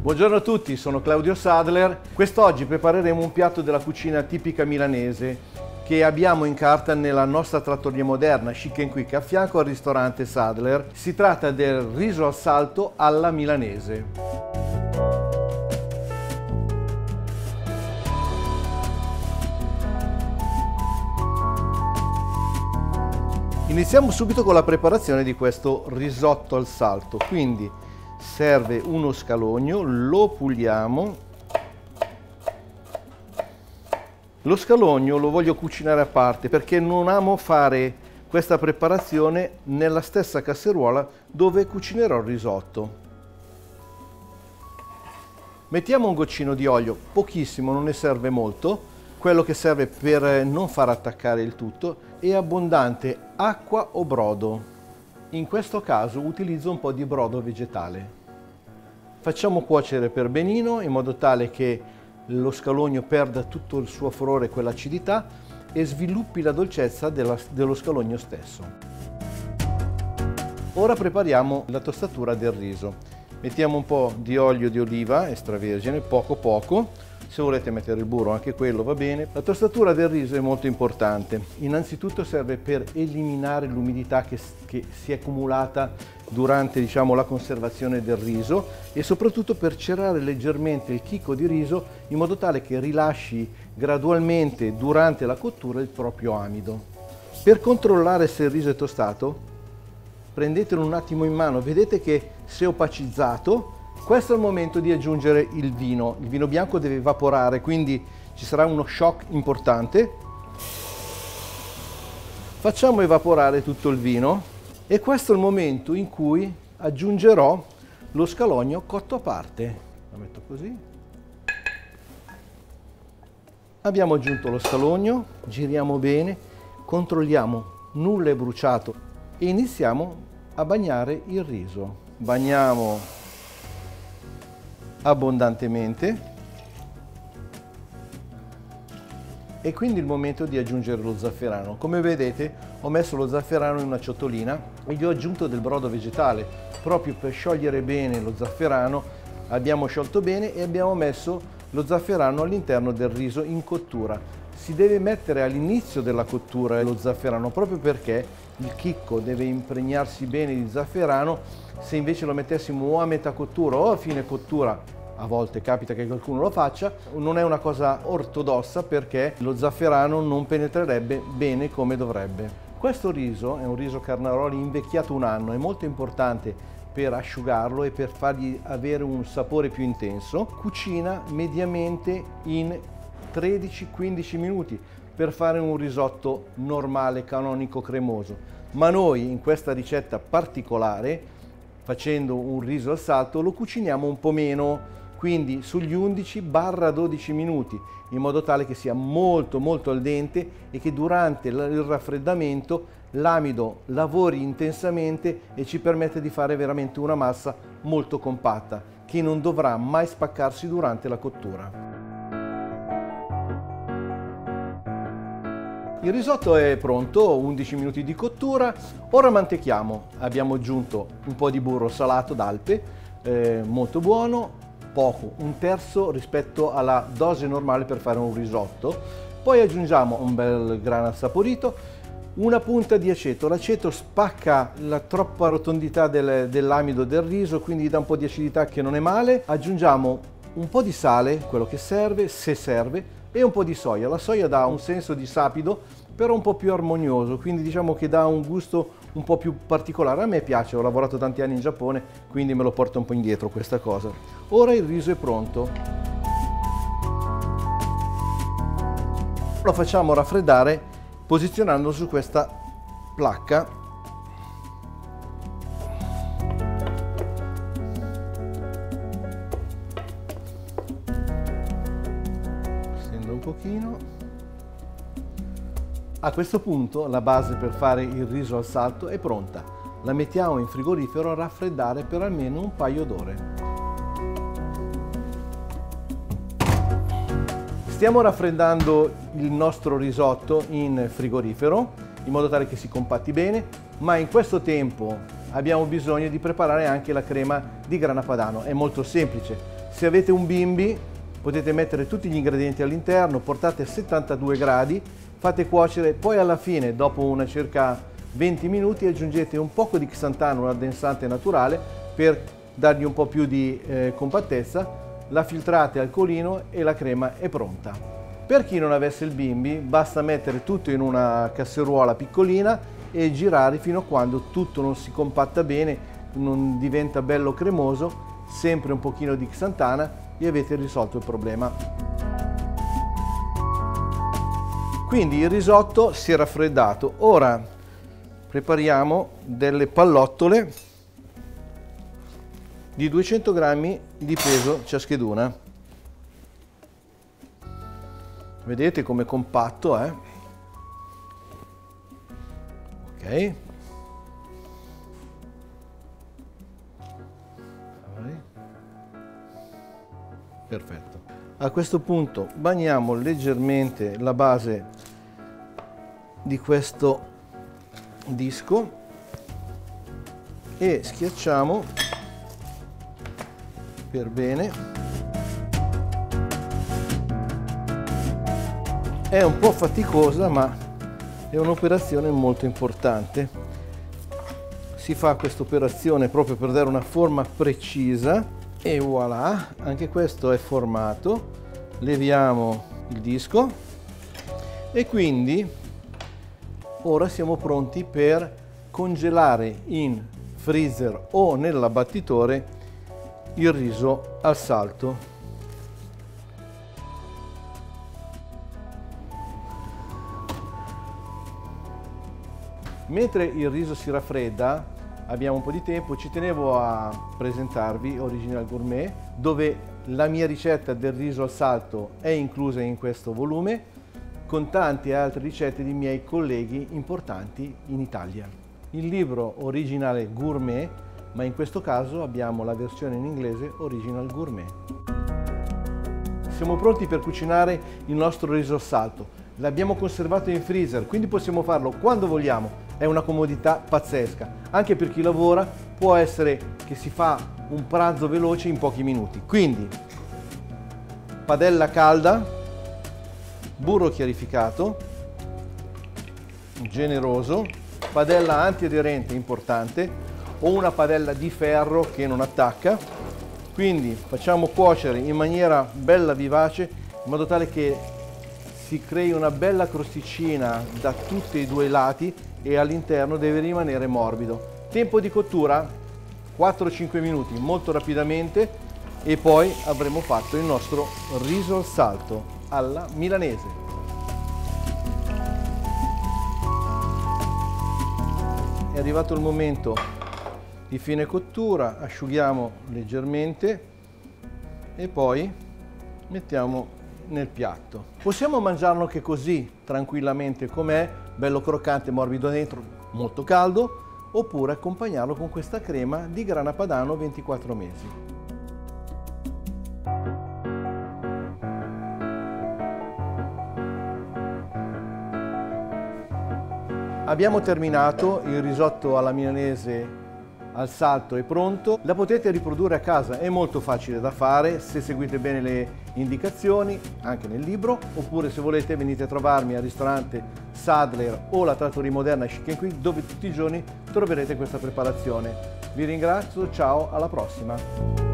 Buongiorno a tutti, sono Claudio Sadler. Quest'oggi prepareremo un piatto della cucina tipica milanese che abbiamo in carta nella nostra trattoria moderna Chic & Quick a fianco al ristorante Sadler. Si tratta del riso al salto alla milanese. Iniziamo subito con la preparazione di questo risotto al salto. Quindi serve uno scalogno, lo puliamo. Lo scalogno lo voglio cucinare a parte perché non amo fare questa preparazione nella stessa casseruola dove cucinerò il risotto. Mettiamo un goccino di olio, pochissimo, non ne serve molto. Quello che serve per non far attaccare il tutto è abbondante acqua o brodo. In questo caso utilizzo un po' di brodo vegetale. Facciamo cuocere per benino in modo tale che lo scalogno perda tutto il suo furore e quell'acidità e sviluppi la dolcezza dello scalogno stesso. Ora prepariamo la tostatura del riso. Mettiamo un po' di olio di oliva extravergine, poco poco. Se volete mettere il burro anche quello va bene. La tostatura del riso è molto importante. Innanzitutto serve per eliminare l'umidità che si è accumulata durante la conservazione del riso e soprattutto per cerare leggermente il chicco di riso in modo tale che rilasci gradualmente durante la cottura il proprio amido. Per controllare se il riso è tostato, prendetelo un attimo in mano, vedete che si è opacizzato. Questo è il momento di aggiungere il vino bianco deve evaporare, quindi ci sarà uno shock importante. Facciamo evaporare tutto il vino e questo è il momento in cui aggiungerò lo scalogno cotto a parte. Lo metto così. Abbiamo aggiunto lo scalogno, giriamo bene, controlliamo nulla è bruciato e iniziamo a bagnare il riso. Bagniamo abbondantemente e quindi il momento di aggiungere lo zafferano. Come vedete ho messo lo zafferano in una ciotolina e gli ho aggiunto del brodo vegetale proprio per sciogliere bene lo zafferano. Abbiamo sciolto bene e abbiamo messo lo zafferano all'interno del riso in cottura. Si deve mettere all'inizio della cottura lo zafferano proprio perché il chicco deve impregnarsi bene di zafferano. Se invece lo mettessimo o a metà cottura o a fine cottura, a volte capita che qualcuno lo faccia, non è una cosa ortodossa perché lo zafferano non penetrerebbe bene come dovrebbe. Questo riso è un riso Carnaroli invecchiato un anno, è molto importante per asciugarlo e per fargli avere un sapore più intenso. Cucina mediamente in 13-15 minuti per fare un risotto normale, canonico, cremoso. Ma noi in questa ricetta particolare, facendo un riso al salto, lo cuciniamo un po' meno, quindi sugli 11-12 minuti, in modo tale che sia molto al dente e che durante il raffreddamento l'amido lavori intensamente e ci permette di fare veramente una massa molto compatta, che non dovrà mai spaccarsi durante la cottura. Il risotto è pronto, 11 minuti di cottura. Ora mantechiamo. Abbiamo aggiunto un po' di burro salato d'Alpe, molto buono, poco, 1/3 rispetto alla dose normale per fare un risotto. Poi aggiungiamo un bel grana saporito, una punta di aceto. L'aceto spacca la troppa rotondità dell'amido del riso, quindi dà un po' di acidità che non è male. Aggiungiamo un po' di sale, quello che serve, se serve, e un po' di soia. La soia dà un senso di sapido, però un po' più armonioso, quindi diciamo che dà un gusto un po' più particolare. A me piace, ho lavorato tanti anni in Giappone, quindi me lo porto un po' indietro questa cosa. Ora il riso è pronto. Lo facciamo raffreddare posizionandolo su questa placca. Stendo un pochino. A questo punto la base per fare il riso al salto è pronta. La mettiamo in frigorifero a raffreddare per almeno un paio d'ore. Stiamo raffreddando il nostro risotto in frigorifero in modo tale che si compatti bene, ma in questo tempo abbiamo bisogno di preparare anche la crema di grana padano. È molto semplice. Se avete un bimbi potete mettere tutti gli ingredienti all'interno, portate a 72 gradi, fate cuocere, poi alla fine, dopo una circa 20 minuti, aggiungete un poco di xantano, un addensante naturale, per dargli un po' più di compattezza, la filtrate al colino e la crema è pronta. Per chi non avesse il bimbi, basta mettere tutto in una casseruola piccolina e girare fino a quando tutto non si compatta bene, non diventa bello cremoso, sempre un pochino di xantana e avete risolto il problema. Quindi il risotto si è raffreddato. Ora prepariamo delle pallottole di 200 grammi di peso ciascheduna. Vedete com'è compatto, eh? Ok. Perfetto. A questo punto bagniamo leggermente la base di questo disco e schiacciamo per bene. È un po' faticosa, ma è un'operazione molto importante. Si fa questa operazione proprio per dare una forma precisa. E voilà, anche questo è formato. Leviamo il disco e quindi ora siamo pronti per congelare in freezer o nell'abbattitore il riso al salto. Mentre il riso si raffredda, abbiamo un po' di tempo, ci tenevo a presentarvi Original Gourmet, dove la mia ricetta del riso al salto è inclusa in questo volume, con tante altre ricette di miei colleghi importanti in Italia. Il libro Original Gourmet, ma in questo caso abbiamo la versione in inglese Original Gourmet. Siamo pronti per cucinare il nostro riso al salto. L'abbiamo conservato in freezer, quindi possiamo farlo quando vogliamo. È una comodità pazzesca. Anche per chi lavora può essere che si fa un pranzo veloce in pochi minuti. Quindi padella calda, burro chiarificato, generoso, padella antiaderente importante o una padella di ferro che non attacca. Quindi facciamo cuocere in maniera bella vivace in modo tale che si crei una bella crosticina da tutti e due i lati e all'interno deve rimanere morbido. Tempo di cottura 4-5 minuti, molto rapidamente, e poi avremo fatto il nostro riso al salto alla milanese. È arrivato il momento di fine cottura, asciughiamo leggermente e poi mettiamo nel piatto. Possiamo mangiarlo anche così, tranquillamente com'è, bello croccante, morbido dentro, molto caldo, oppure accompagnarlo con questa crema di grana padano 24 mesi. Abbiamo terminato, il risotto alla milanese al salto è pronto. La potete riprodurre a casa, è molto facile da fare se seguite bene le indicazioni anche nel libro, oppure se volete venite a trovarmi al ristorante Sadler o la Trattoria Moderna Chic & Quick, dove tutti i giorni troverete questa preparazione. Vi ringrazio, ciao, alla prossima!